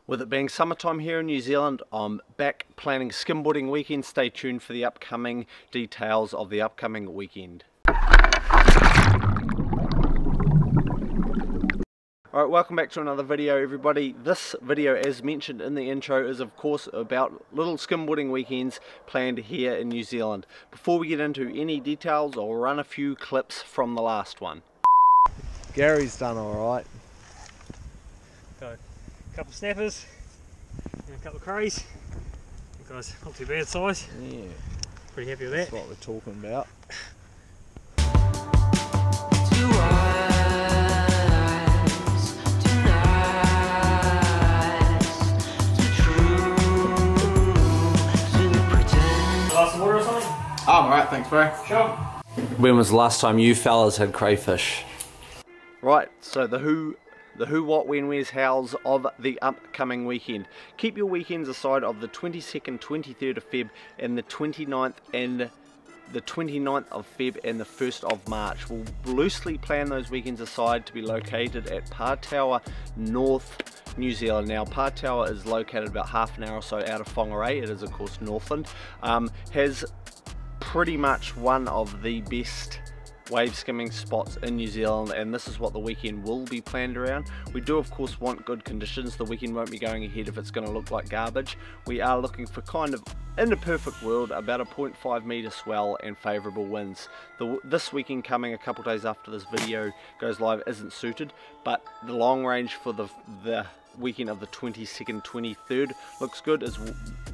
With it being summertime here in New Zealand, I'm back planning skimboarding weekend. Stay tuned for the upcoming details of the upcoming weekend. Alright, welcome back to another video, everybody. This video, as mentioned in the intro, is of course about little skimboarding weekends planned here in New Zealand. Before we get into any details, I'll run a few clips from the last one. Gary's done alright. Got a couple of snappers and a couple of curries. You guys, not too bad size. Yeah. Pretty happy with that. That's what we're talking about. Glass of water or something? Oh, I'm alright, thanks bro. Sure. When was the last time you fellas had crayfish? Right, so the who, what, when, where's, how's of the upcoming weekend. Keep your weekends aside of the 22nd, 23rd of Feb and the 29th and the 29th of Feb and the 1st of March. We'll loosely plan those weekends aside to be located at Pataua, North New Zealand. Now Pataua is located about half an hour or so out of Whangarei. It is of course Northland. Has pretty much one of the best wave skimming spots in New Zealand, and this is what the weekend will be planned around. We do of course want good conditions. The weekend won't be going ahead if it's going to look like garbage. We are looking for kind of, in a perfect world, about a 0.5 metre swell and favourable winds. This weekend coming a couple days after this video goes live isn't suited, but the long range for the weekend of the 22nd, 23rd looks good, as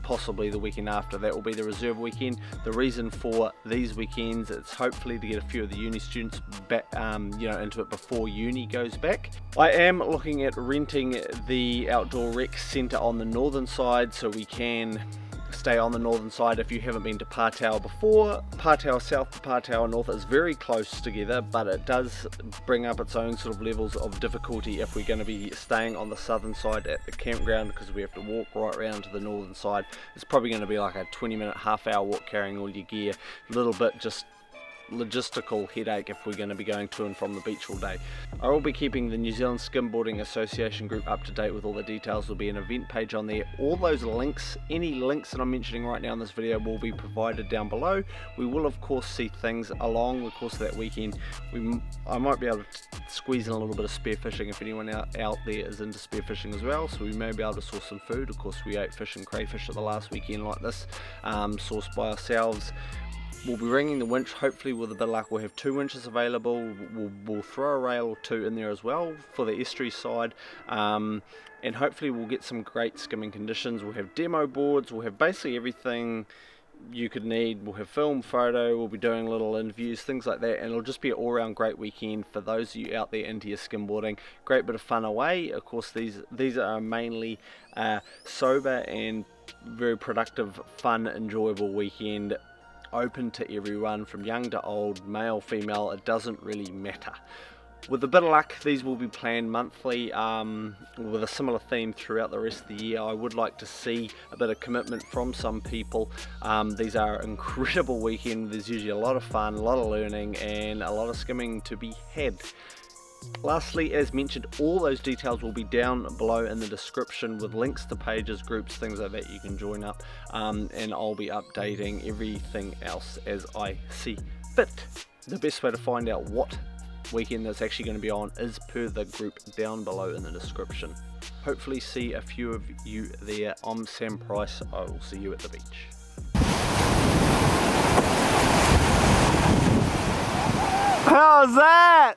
possibly the weekend after. That will be the reserve weekend. The reason for these weekends is hopefully to get a few of the uni students back, into it before uni goes back. I am looking at renting the outdoor rec centre on the northern side so we can stay on the northern side. If you haven't been to Pataua before, Pataua South to Pataua North is very close together, but it does bring up its own sort of levels of difficulty if we're going to be staying on the southern side at the campground, because we have to walk right around to the northern side. It's probably going to be like a 20-minute, half-hour walk carrying all your gear. A little bit just logistical headache if we're going to be going to and from the beach all day. I will be keeping the New Zealand Skimboarding Association group up to date with all the details. There'll be an event page on there. All those links, any links that I'm mentioning right now in this video, will be provided down below. We will of course see things along the course of that weekend. I might be able to squeeze in a little bit of spearfishing if anyone out there is into spearfishing as well, so we may be able to source some food. Of course we ate fish and crayfish at the last weekend like this, sourced by ourselves. We'll be ringing the winch. Hopefully with a bit of luck we'll have 2 winches available. We'll throw a rail or 2 in there as well for the estuary side, and hopefully we'll get some great skimming conditions. We'll have demo boards, we'll have basically everything you could need. We'll have film, photo, we'll be doing little interviews, things like that, and it'll just be an all-round great weekend for those of you out there into your skimboarding. Great bit of fun away. Of course these are mainly sober and very productive, fun, enjoyable weekend. Open to everyone from young to old, male, female, it doesn't really matter. With a bit of luck these will be planned monthly, with a similar theme throughout the rest of the year. I would like to see a bit of commitment from some people. These are an incredible weekend. There's usually a lot of fun, a lot of learning and a lot of skimming to be had. Lastly, as mentioned, all those details will be down below in the description with links to pages, groups, things like that you can join up, and I'll be updating everything else as I see fit. The best way to find out what weekend that's actually going to be on is per the group down below in the description. Hopefully see a few of you there. I'm Sam Price. I will see you at the beach. How's that?